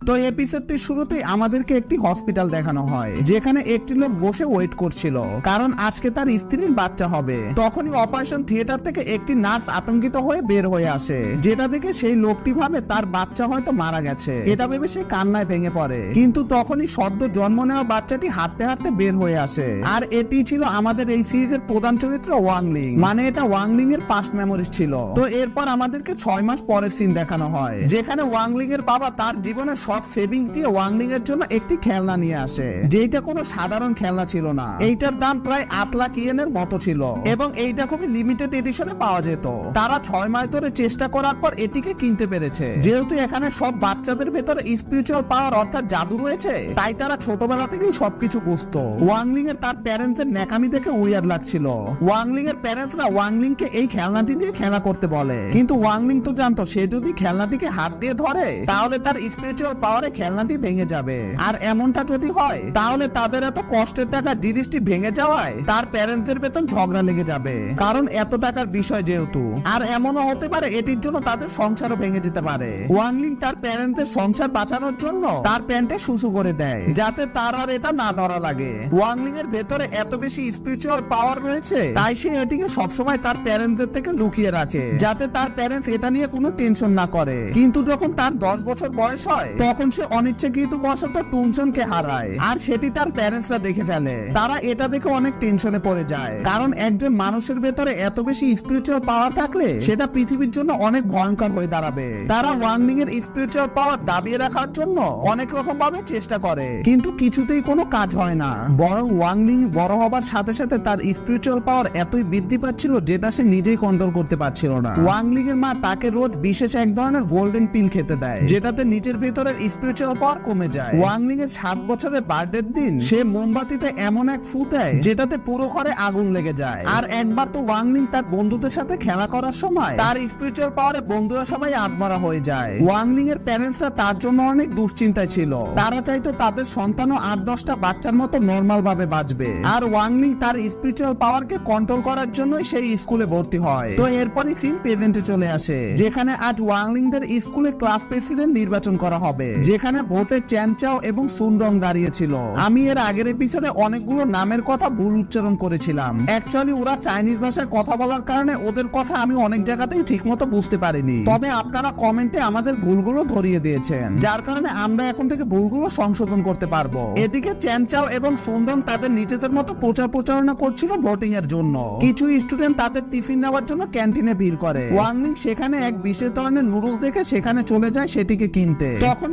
তো এপিসোডটির শুরুতেই আমাদেরকে একটি হসপিটাল দেখানো হয়, যেখানে একটি লোক বসে ওয়েট করছিল, কারণ আজকে তার স্ত্রীর বাচ্চা হবে। তখনই অপারেশন থিয়েটার থেকে একটি নার্স আতঙ্কিত হয়ে বের হয়ে আসে, যেটা দেখে সেই লোকটি ভাবে তার বাচ্চা হয়তো মারা গেছে। এটা ভেবে সে কান্নায় ভেঙে পড়ে, কিন্তু তখনই সদ্য জন্ম নেওয়া বাচ্চাটি হাঁটতে হাঁটতে বের হয়ে আসে। আর এটি ছিল আমাদের এই সিরিজের প্রধান চরিত্র ওয়াংলিং, মানে এটা ওয়াংলিং এর পাস্ট মেমোরিজ ছিল। তো এরপর আমাদেরকে 6 মাস পরের সিন দেখানো হয়, যেখানে ওয়াংলিং এর বাবা তার জীবনের সব সেভিংস দিয়ে ওয়াংলিং এর জন্য একটি খেলনা নিয়ে আসে, যেটা কোনো সাধারণ খেলনা ছিল না। এইটার দাম প্রায় 8 লাখ ইয়েনের মতো ছিল এবং এইটা খুবই লিমিটেড এডিশনে পাওয়া যেত। তারা 6 মাস ধরে চেষ্টা করার পর এটিকে কিনতে পেরেছে। যেহেতু এখানে সব বাচ্চাদের ভেতরে স্পিরিচুয়াল পাওয়ার অর্থাৎ জাদু রয়েছে, তাই তারা ছোটবেলা থেকেই সবকিছু বুঝতো। ওয়াংলিং এর তার প্যারেন্টসের ন্যাকামি দেখে উইয়ার্ড লাগছিল। ওয়াংলিং এর প্যারেন্টসরা ওয়াংলিং কে এই খেলনাটি দিয়ে খেলা করতে বলে, কিন্তু ওয়াংলিং তো জানতো সে যদি খেলনাটিকে হাত দিয়ে ধরে তাহলে তার স্পিরিচুয়াল পাওয়ারে খেলনাটি ভেঙে যাবে। আর এমনটা যদি হয় তাহলে তাদের এত কষ্টের টাকা জিনিসটি ভেঙে যাওয়ায় তার প্যারেন্টসের বেতন ঝগড়া লেগে যাবে, কারণ এত টাকার বিষয় যেহেতু। আর এমনও হতে পারে এটির জন্য তাদের সংসারও ভেঙে যেতে পারে। ওয়াংলিং তার প্যারেন্টসের সংসার বাঁচানোর জন্য তার প্যান্টে শুশু করে দেয়, যাতে তার আর এটা না ধরা লাগে। ওয়াংলিং এর ভেতরে এত বেশি স্পিরিচুয়াল পাওয়ার রয়েছে, তাই সে এটিকে সবসময় তার প্যারেন্টসদের থেকে লুকিয়ে রাখে, যাতে তার প্যারেন্টস এটা নিয়ে কোনো টেনশন না করে। কিন্তু যখন তার 10 বছর বয়স হয় তখন সে অনিচ্ছাকৃত বশত টুনসনকে হারায়, আর সেটি তার প্যারেন্টসরা দেখে ফেলে। তারা এটা দেখে অনেক টেনশনে পড়ে যায়, কারণ একজন মানুষের ভেতরে এত বেশি স্পিরিচুয়াল পাওয়ার থাকলে সেটা পৃথিবীর জন্য অনেক ভয়ঙ্কর হয়ে দাঁড়াবে। তারা ওয়াংলিং এর স্পিরিচুয়াল পাওয়ার দাবিয়ে রাখার জন্য অনেক রকম ভাবে চেষ্টা করে, কিন্তু কিছুতেই কোনো কাজ হয় না। বরং ওয়াংলিং বড় হবার সাথে সাথে তার স্পিরিচুয়াল পাওয়ার এতই বৃদ্ধি পাচ্ছিল যেটা সে নিজেই কন্ট্রোল করতে পারছিল না। ওয়াংলিং এর মা তাকে রোজ বিশেষ এক ধরনের গোল্ডেন পিল খেতে দেয়, যেটাতে নিজের ভেতরের স্পিরিচুয়াল পাওয়ার কমে যায়। ওয়াংলিং এর 7 বছরের বার্থডের দিন সে মোমবাতিতে এমন এক ফু দেয় যেটাতে পুরো ঘরে আগুন লেগে যায়। আর একবার তো ওয়াংলিং তার বন্ধুদের সাথে খেলা করার সময় তার স্পিরিচুয়াল পাওয়ারে বন্ধুরা সবাই আত্মরা হয়ে যায়। ওয়াংলিং এর প্যারেন্টসরা তার জন্য অনেক দুশ্চিন্তায় ছিল। তারা চাইতো তাদের সন্তানও 8-10টা বাচ্চার মতো নরমাল ভাবে বাঁচবে। আর ওয়াংলিং তার স্পিরিচুয়াল পাওয়ারকে কন্ট্রোল করার জন্যই সেই স্কুলে ভর্তি হয়। তো এরপরই সিন প্রেজেন্টে চলে আসে, যেখানে আজ ওয়াংলিংদের স্কুলে ক্লাস প্রেসিডেন্ট নির্বাচন করা হবে, যেখানে ভোটে চ্যান চাও এবং সুনরং দাঁড়িয়েছিল। আমি এর আগের এপিসোডে অনেকগুলো নামের কথা ভুল উচ্চারণ করেছিলাম। অ্যাকচুয়ালি ওরা চাইনিজ ভাষায় কথা বলার কারণে ওদের কথা আমি অনেক জায়গাতেই ঠিকমতো বুঝতে পারিনি। তবে আপনারা কমেন্টে আমাদের ভুলগুলো ধরিয়ে দিয়েছেন, যার কারণে আমরা এখন থেকে ভুলগুলো সংশোধন করতে পারবো। এদিকে চ্যান চাও এবং সুনরং তাদের নিজেদের মতো প্রচারণা করছিল ভোটিং এর জন্য। কিছু স্টুডেন্ট তাদের টিফিন নেওয়ার জন্য ক্যান্টিনে ভিড় করে। ওয়াংলিং সেখানে এক বিশেষ ধরনের নুডলস দেখে সেখানে চলে যায় সেটিকে কিনতে। তখন